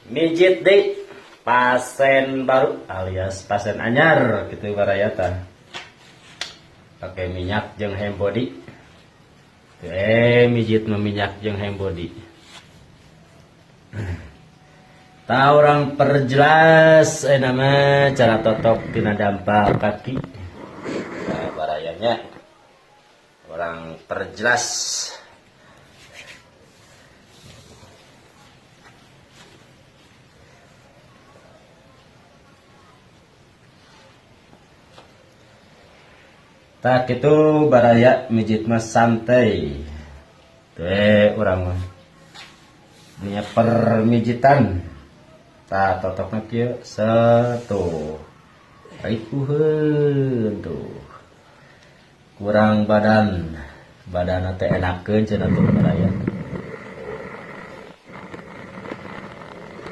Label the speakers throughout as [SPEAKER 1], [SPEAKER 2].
[SPEAKER 1] Mijit deh pasien baru alias pasien anyar gitu barayata. Pakai minyak jeung hand body. Mijit meminyak jeung hand body. Tahu orang perjelas nama cara totok tina dampal kaki. Nah, barayanya orang perjelas. Tak itu baraya mijit mas santai. Tuh orang mah. Ini permijitan. Tak totokna kieu satu. Ripuheun tuh. Kurang badan teh enakeun cenah tuh baraya.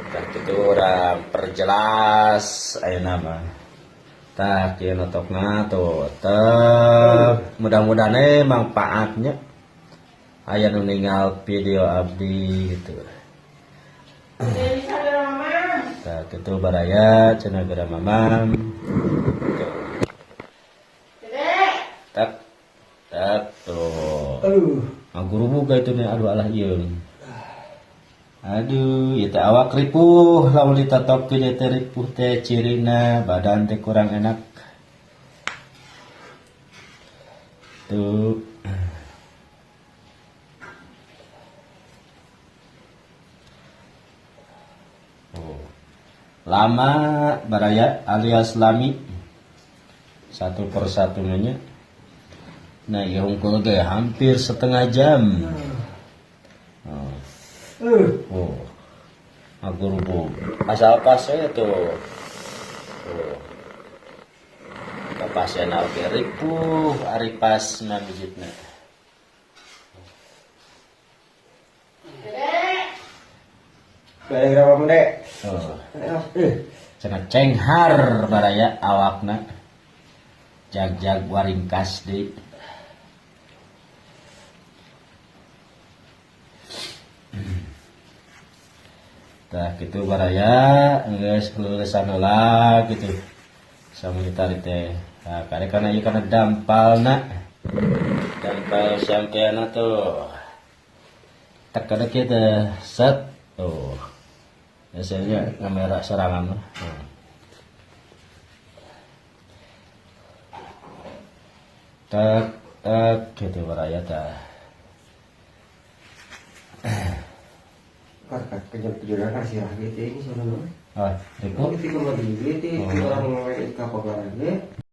[SPEAKER 1] Tak itu orang perjelas ayeuna mah. Tak kieu notokna tuh mudah-mudahan manfaatnya aya nu ningal video abdi gitu. Tak itu baraya cenah gara mamam. Tak tuh. Guru buka itu nih aduh alah ieu. Aduh, ieu teh awak ripuh lamun ditatopkeun ieu teh ripuh teh cirina badan teh kurang enak. Tuh. Oh. Lama baraya alias lami. Satu persatu nya. Nah, ieu hungkul ge hampir setengah jam. Oh, aku rubuh. Asal pasnya tuh. Pasien oke ripuh, ari pas na bijitna.
[SPEAKER 2] Balik berapa menit?
[SPEAKER 1] Cenah cenghar baraya awakna. Jag waringkas deui. Tah gitu baraya geus lulusan heula gitu. Sama ditarik teh. Nah, karena ieu kana dampalna. Dampal sampeana tuh. Tekana kieu teh set tuh. Biasanya ngamera serangan mah. Tak gitu baraya tah.
[SPEAKER 2] Kejadian kasih gitu ini sebenarnya.
[SPEAKER 1] Oh, ripuh.
[SPEAKER 2] Itu kembali gitu.